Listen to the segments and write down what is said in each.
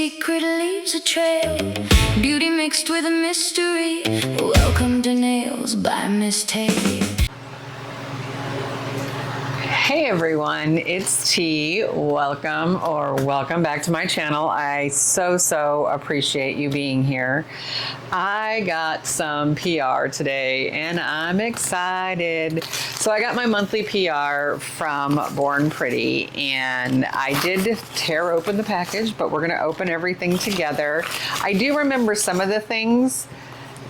secret leaves a trail. Beauty mixed with a mystery. Welcome to Nails by MisTe. Hey everyone, it's T. Welcome back to my channel. I so appreciate you being here. I got some PR today and I'm excited. So I got my monthly PR from Born Pretty and I did tear open the package, but we're gonna open everything together. I do remember some of the things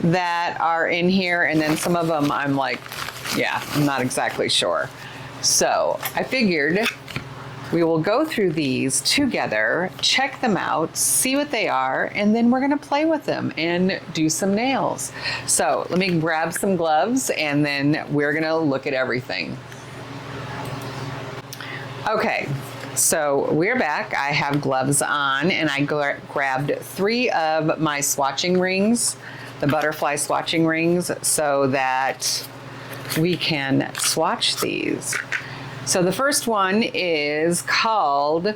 that are in here and then some of them I'm like, yeah, I'm not exactly sure. So I figured we will go through these together, check them out, see what they are, and then we're gonna play with them and do some nails. So let me grab some gloves and then we're gonna look at everything. Okay, so we're back. I have gloves on and I grabbed 3 of my swatching rings, the butterfly swatching rings, so that we can swatch these. So the first one is called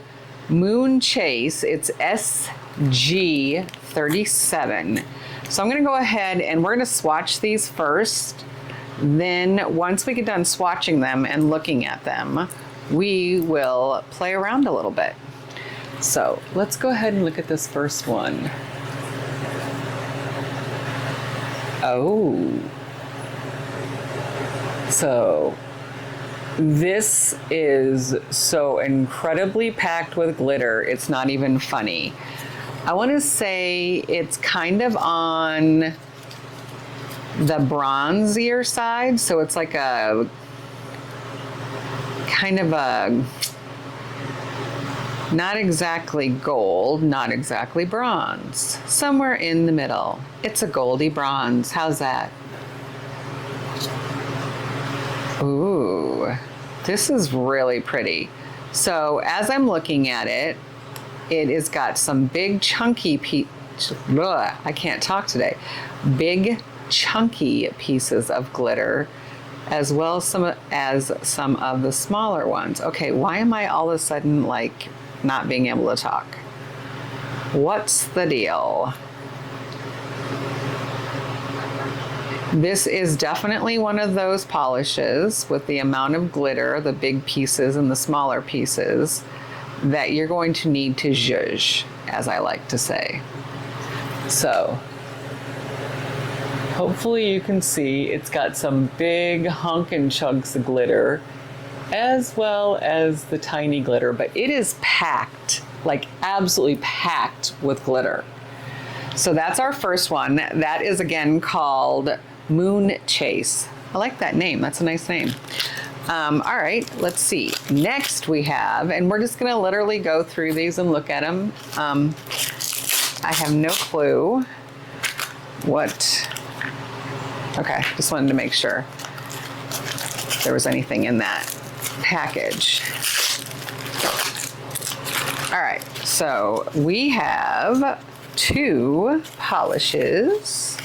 Moon Chase. It's SG37. So I'm gonna go ahead and we're gonna swatch these first. Then once we get done swatching them and looking at them, we will play around a little bit. So let's go ahead and look at this first one. Oh. So this is so incredibly packed with glitter, it's not even funny. I want to say it's kind of on the bronzier side, so it's like a kind of a, not exactly gold, not exactly bronze, somewhere in the middle. It's a goldy bronze. How's that? Ooh, this is really pretty. So as I'm looking at it, it has got some big chunky I can't talk today. Big chunky pieces of glitter, as well as some of the smaller ones. Okay, why am I all of a sudden like not being able to talk? What's the deal? This is definitely one of those polishes with the amount of glitter, the big pieces and the smaller pieces, that you're going to need to zhuzh, as I like to say. So, hopefully you can see it's got some big hunkin' chunks of glitter, as well as the tiny glitter, but it is packed, like absolutely packed with glitter. So that's our first one. That is again called Moon Chase. I like that name. That's a nice name. All right, let's see. Next we have, and we're just gonna literally go through these and look at them. I have no clue what, okay, just wanted to make sure there was anything in that package. All right, so we have 2 polishes.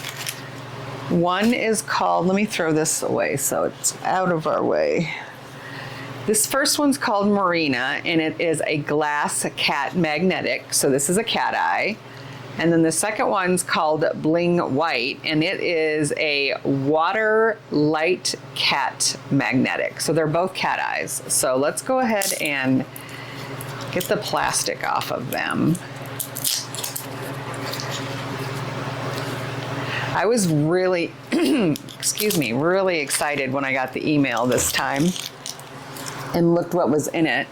One is called, let me throw this away so it's out of our way. This first one's called Marina and it is a glass cat magnetic. So this is a cat eye. And then the second one's called Bling White and it is a water light cat magnetic. So they're both cat eyes. So let's go ahead and get the plastic off of them. I was really, excuse me, really excited when I got the email this time and looked what was in it,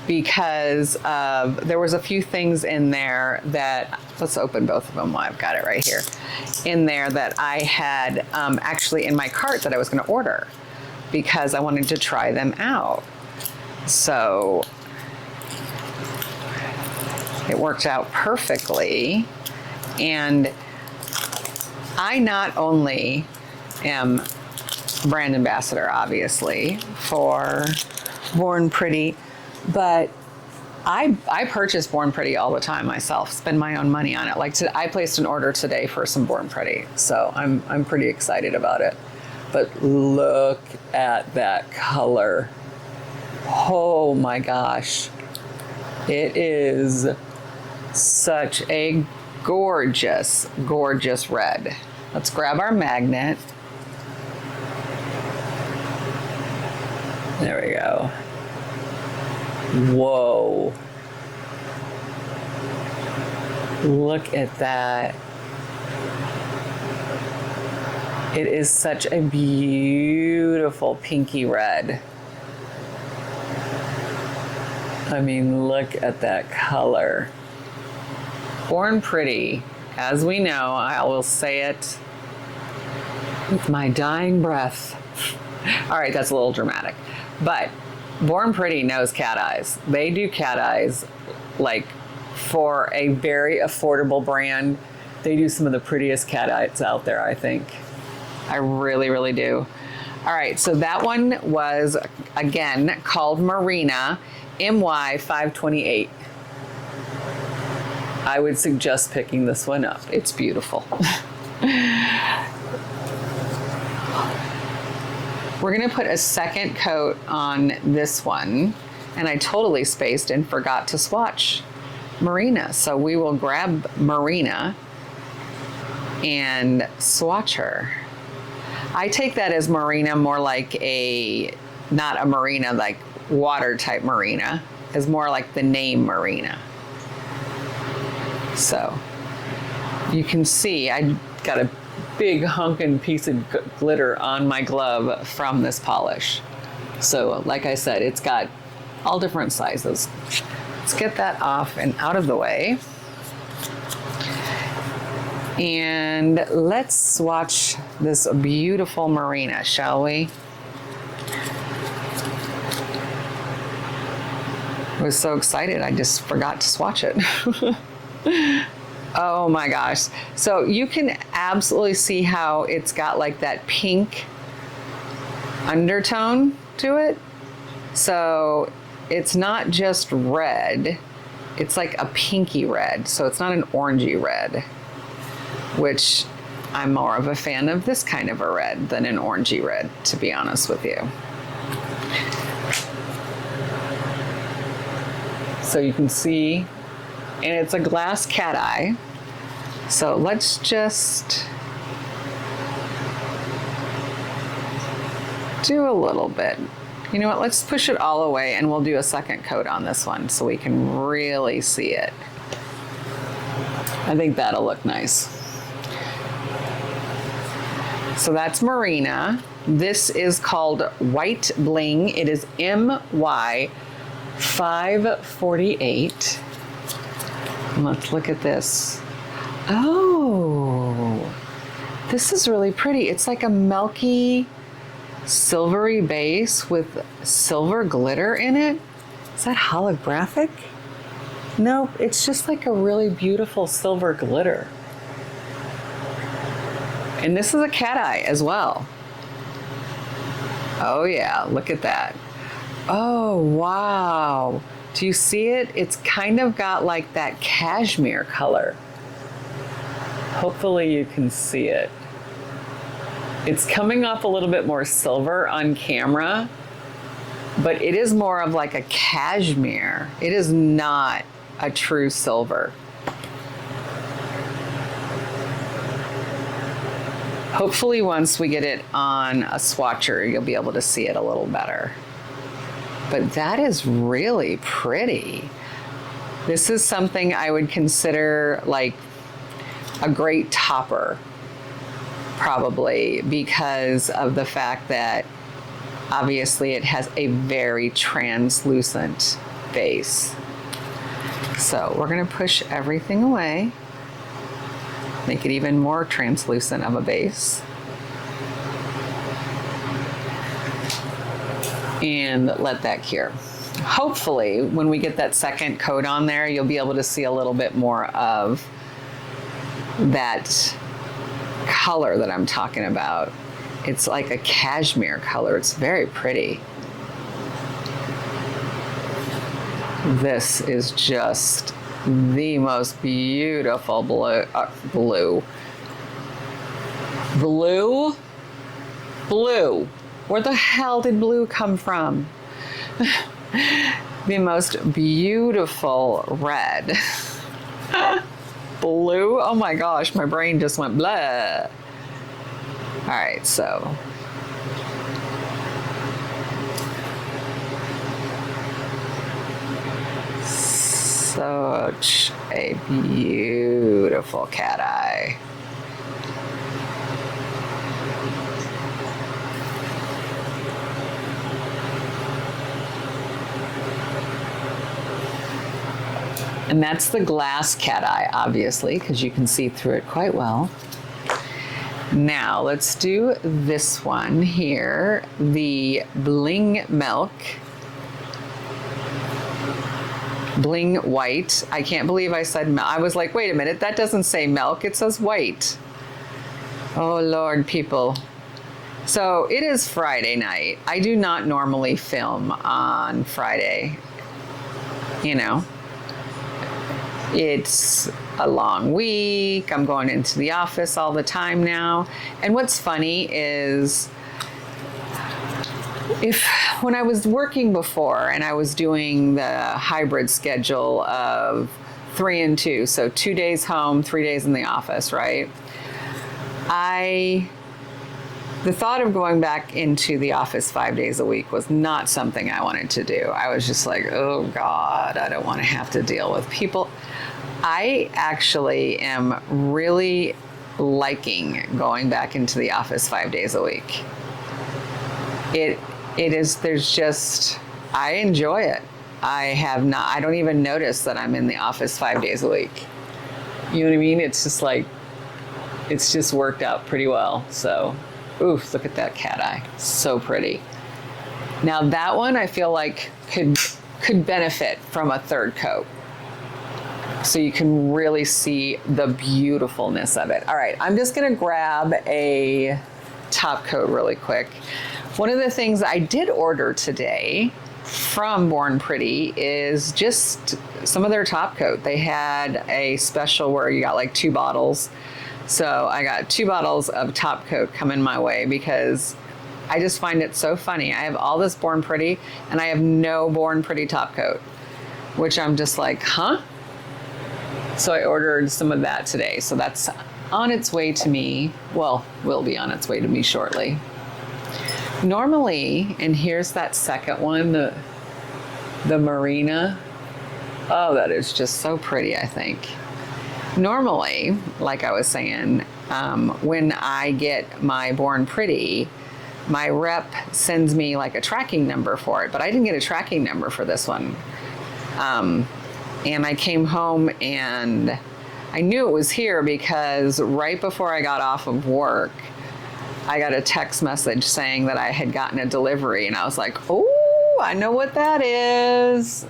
because there was a few things in there that, let's open both of them while I've got it right here, in there that I had actually in my cart that I was gonna order because I wanted to try them out. So it worked out perfectly. And I not only am brand ambassador, obviously, for Born Pretty, but I purchase Born Pretty all the time myself, spend my own money on it. Like I placed an order today for some Born Pretty, so I'm pretty excited about it. But look at that color. Oh my gosh. It is Such a gorgeous, gorgeous red. Let's grab our magnet. There we go. Whoa. Look at that. It is such a beautiful pinky red. I mean, look at that color. Born Pretty, as we know, I will say it with my dying breath. All right, that's a little dramatic. But Born Pretty knows cat eyes. They do cat eyes like for a very affordable brand. They do some of the prettiest cat eyes out there, I think. I really, really do. All right, so that one was, again, called Marina, MY528. I would suggest picking this one up. It's beautiful. We're gonna put a second coat on this one, and I totally spaced and forgot to swatch Marina. So we will grab Marina and swatch her. I take that as Marina more like not a Marina, like water type Marina, is more like the name Marina. So you can see I got a big hunkin' piece of glitter on my glove from this polish. So like I said, it's got all different sizes. Let's get that off and out of the way. And let's swatch this beautiful Marina, shall we? I was so excited, I just forgot to swatch it. Oh my gosh. So you can absolutely see how it's got like that pink undertone to it. So it's not just red, it's like a pinky red. So it's not an orangey red, which I'm more of a fan of this kind of a red than an orangey red, to be honest with you. So you can see, and it's a glass cat eye. So let's just do a little bit. You know what, let's push it all away and we'll do a second coat on this one so we can really see it. I think that'll look nice. So that's Marina. This is called White Bling. It is MY548. Let's look at this. Oh, this is really pretty. It's like a milky, silvery base with silver glitter in it. Is that holographic? Nope, it's just like a really beautiful silver glitter. And this is a cat eye as well. Oh yeah, look at that. Oh, wow. Do you see it? It's kind of got like that cashmere color. Hopefully you can see it. It's coming off a little bit more silver on camera, but it is more of like a cashmere. It is not a true silver. Hopefully once we get it on a swatcher, you'll be able to see it a little better. But that is really pretty. This is something I would consider like a great topper, probably, because of the fact that obviously it has a very translucent base. So we're gonna push everything away, make it even more translucent of a base. And let that cure. Hopefully, when we get that second coat on there, you'll be able to see a little bit more of that color that I'm talking about. It's like a cashmere color. It's very pretty. This is just the most beautiful blue. Blue. Where the hell did blue come from? The most beautiful red. Blue? Oh my gosh, my brain just went blah. All right, so. Such a beautiful cat eye. And that's the glass cat eye, obviously, because you can see through it quite well. Now let's do this one here, the Bling Milk. Bling White. I can't believe I said milk. I was like, wait a minute, that doesn't say milk, it says white. Oh Lord, people. So it is Friday night. I do not normally film on Friday. You know, it's a long week. I'm going into the office all the time now. And what's funny is when I was working before and I was doing the hybrid schedule of 3 and 2, so 2 days home, 3 days in the office, right? The thought of going back into the office 5 days a week was not something I wanted to do. I was just like, oh God, I don't want to have to deal with people. I actually am really liking going back into the office 5 days a week. I enjoy it. I don't even notice that I'm in the office 5 days a week. You know what I mean? It's just like, it's just worked out pretty well. So, oof, look at that cat eye. So pretty. Now that one I feel like could benefit from a third coat. So you can really see the beautifulness of it. All right, I'm just gonna grab a top coat really quick. One of the things I did order today from Born Pretty is just some of their top coat. They had a special where you got like 2 bottles. So I got 2 bottles of top coat coming my way because I just find it so funny. I have all this Born Pretty and I have no Born Pretty top coat, which I'm just like, huh? So I ordered some of that today. So that's on its way to me. Well, will be on its way to me shortly. Normally, and here's that second one, the Marina. Oh, that is just so pretty, I think. Normally, like I was saying, when I get my Born Pretty, my rep sends me like a tracking number for it, but I didn't get a tracking number for this one. And I came home and I knew it was here because right before I got off of work, I got a text message saying that I had gotten a delivery, and I was like, oh, I know what that is.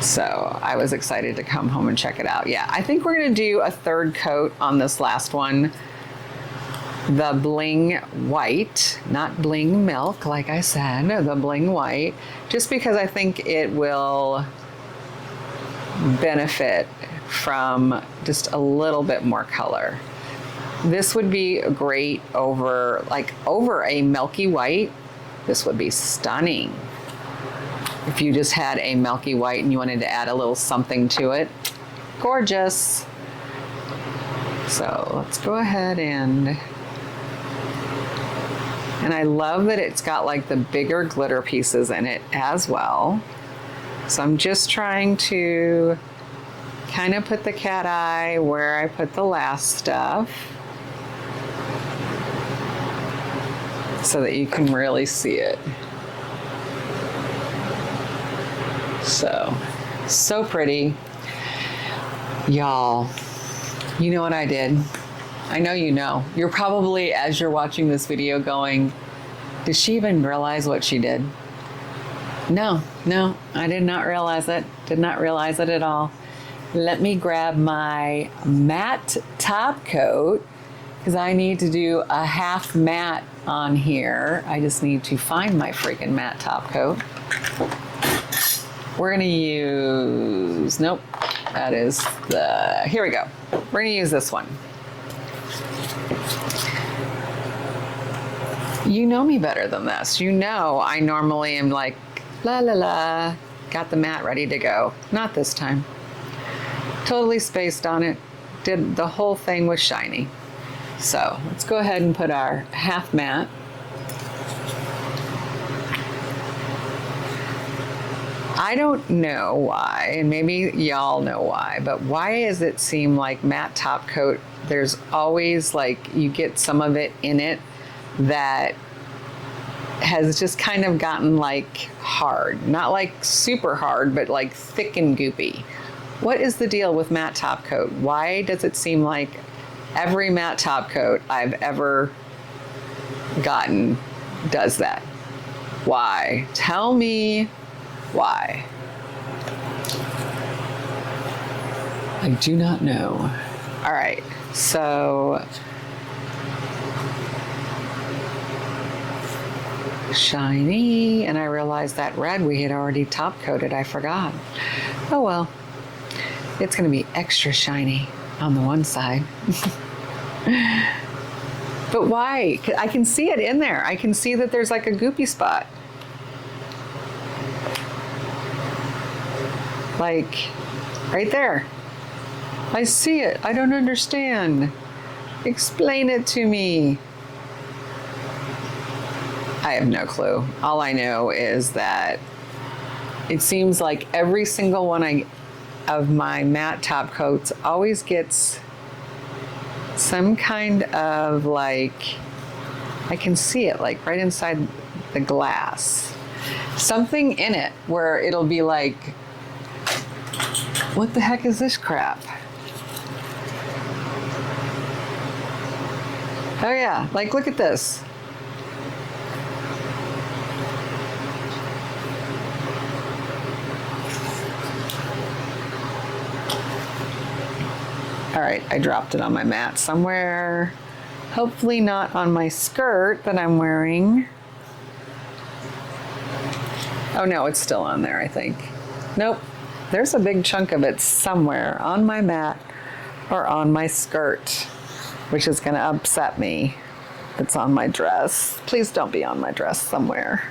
So I was excited to come home and check it out. Yeah, I think we're gonna do a third coat on this last one. The Bling White, not Bling Milk, like I said, the Bling White, just because I think it will benefit from just a little bit more color. This would be great over a milky white. This would be stunning. If you just had a milky white and you wanted to add a little something to it, gorgeous. So let's go ahead and I love that it's got like the bigger glitter pieces in it as well. So I'm just trying to kind of put the cat eye where I put the last stuff so that you can really see it. So pretty. Y'all, you know what I did? I know you know. You're probably, as you're watching this video, going, did she even realize what she did? No, I did not realize it. Did not realize it at all. Let me grab my matte top coat because I need to do a half matte on here. I just need to find my freaking matte top coat. We're gonna use, nope, that is here we go. We're gonna use this one. You know me better than this. You know I normally am like, la la la, got the mat ready to go. Not this time. Totally spaced on it. Did the whole thing was shiny. So let's go ahead and put our half matte. I don't know why, and maybe y'all know why, but why does it seem like matte top coat, there's always like, you get some of it in it that has just kind of gotten like hard. Not like super hard, but like thick and goopy. What is the deal with matte top coat? Why does it seem like every matte top coat I've ever gotten does that? Why? Tell me why. I do not know. All right, so shiny, and I realized that red we had already top coated. I forgot. Oh well, it's gonna be extra shiny on the one side. But why? I can see it in there. I can see that there's like a goopy spot. Like right there. I see it. I don't understand. Explain it to me. I have no clue. All I know is that it seems like every single one of my matte top coats always gets some kind of like, I can see it like right inside the glass. Something in it where it'll be like, what the heck is this crap? Oh yeah, like look at this. All right, I dropped it on my mat somewhere. Hopefully not on my skirt that I'm wearing. Oh no, it's still on there, I think. Nope, there's a big chunk of it somewhere on my mat or on my skirt, which is gonna upset me. It's on my dress. Please don't be on my dress somewhere.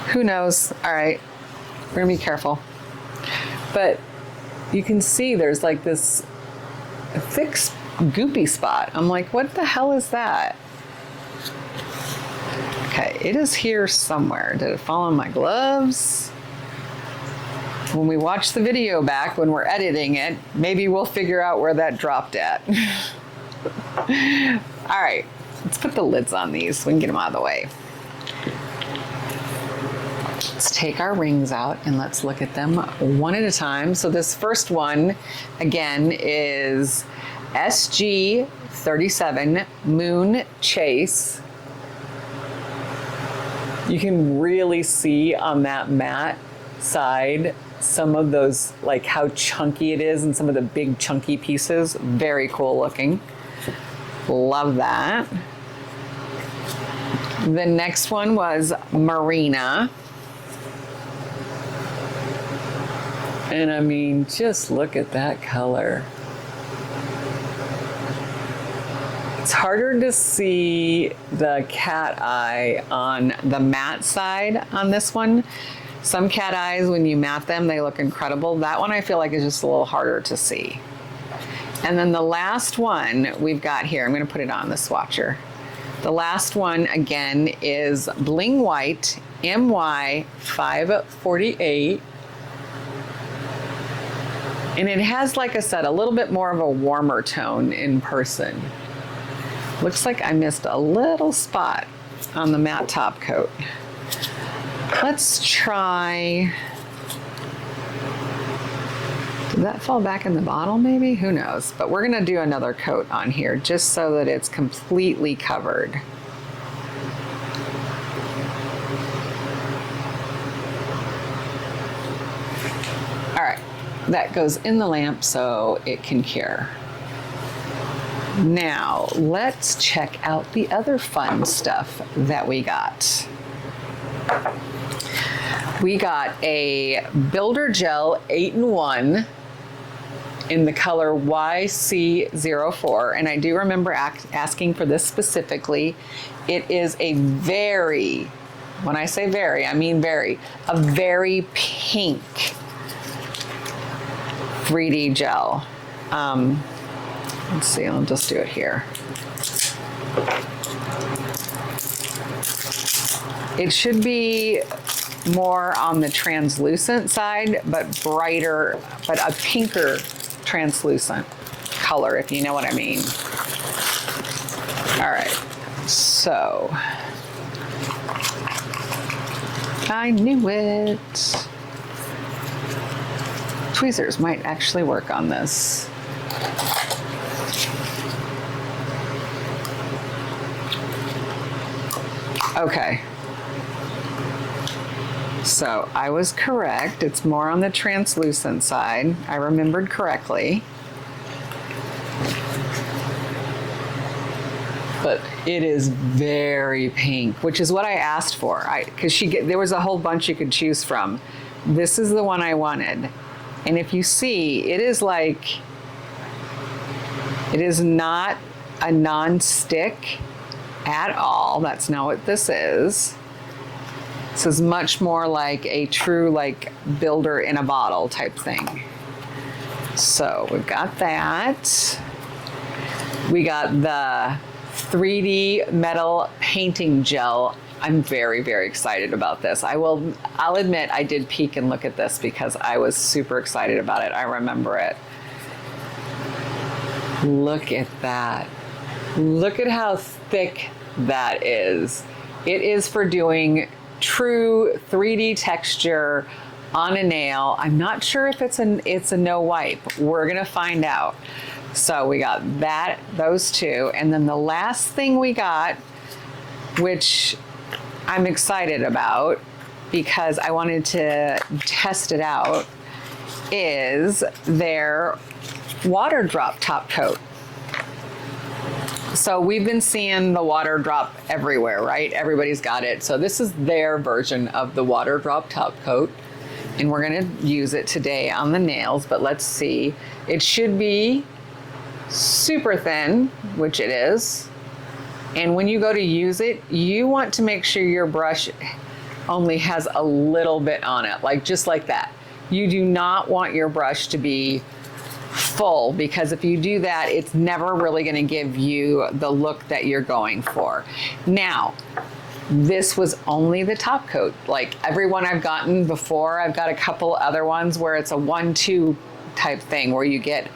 Who knows? All right, we're gonna be careful. But you can see there's like this thick goopy spot. I'm like, what the hell is that? Okay, it is here somewhere. Did it fall on my gloves? When we watch the video back, when we're editing it, maybe we'll figure out where that dropped at. All right, let's put the lids on these so we can get them out of the way. Let's take our rings out and let's look at them one at a time. So this first one, again, is SG37 Moon Chase. You can really see on that matte side some of those, like how chunky it is and some of the big chunky pieces. Very cool looking. Love that. The next one was Marina. And I mean, just look at that color. It's harder to see the cat eye on the matte side on this one. Some cat eyes, when you matte them, they look incredible. That one I feel like is just a little harder to see. And then the last one we've got here, I'm gonna put it on the swatcher. The last one, again, is Bling White MY 548. And it has, like I said, a little bit more of a warmer tone in person. Looks like I missed a little spot on the matte top coat. Let's try, did that fall back in the bottle maybe? Who knows? But we're gonna do another coat on here just so that it's completely covered. All right. That goes in the lamp so it can cure. Now, let's check out the other fun stuff that we got. We got a Builder Gel 8-in-1 in the color YC04, and I do remember asking for this specifically. It is a very, when I say very, I mean very, a very pink 3D gel. Let's see, I'll just do it here. It should be more on the translucent side, but brighter, but a pinker translucent color, if you know what I mean. All right, so I knew it. Tweezers might actually work on this. Okay. So I was correct. It's more on the translucent side. I remembered correctly. But it is very pink, which is what I asked for. Because there was a whole bunch you could choose from. This is the one I wanted. And if you see, it is like, it is not a non-stick at all. That's not what this is. This is much more like a true like builder in a bottle type thing. So we've got that. We got the 3D metal painting gel. I'm very, very excited about this. I'll admit I did peek and look at this because I was super excited about it. I remember it. Look at that. Look at how thick that is. It is for doing true 3D texture on a nail. I'm not sure if it's a no wipe. We're gonna find out. So we got those two, and then the last thing we got, which I'm excited about because I wanted to test it out, is their water drop top coat. So we've been seeing the water drop everywhere, right? Everybody's got it. So this is their version of the water drop top coat. And we're gonna use it today on the nails, but let's see. It should be super thin, which it is. And when you go to use it, you want to make sure your brush only has a little bit on it, like just like that. You do not want your brush to be full, because if you do that, it's never really going to give you the look that you're going for. Now, this was only the top coat. Like every one I've gotten before, I've got a couple other ones where it's a 1-2 type thing where you get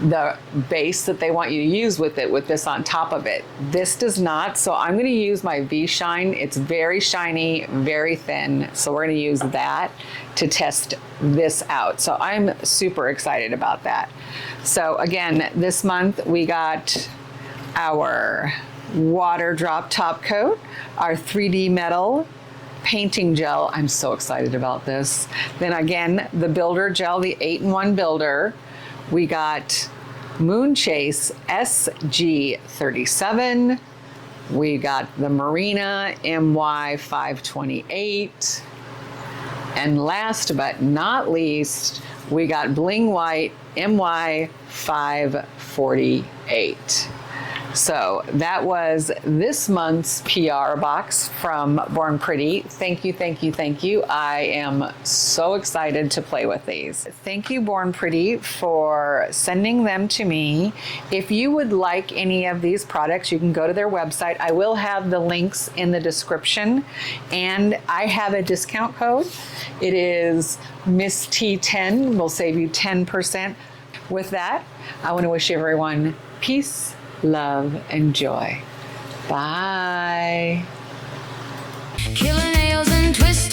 the base that they want you to use with it, with this on top of it. This does not, so I'm going to use my V-Shine. It's very shiny, very thin, so we're going to use that to test this out. So I'm super excited about that. So again, this month we got our water drop top coat, our 3D metal painting gel. I'm so excited about this. Then again, the builder gel, the 8-in-1 builder. We got Moon Chase SG37. We got the Marina MY528. And last but not least, we got Bling White MY548. So that was this month's PR box from Born Pretty. Thank you, thank you, thank you. I am so excited to play with these. Thank you, Born Pretty, for sending them to me. If you would like any of these products, you can go to their website. I will have the links in the description, and I have a discount code. It is MisTe10. Will save you 10%. With that, I want to wish everyone peace, love, and joy. Bye. Killer nails and twist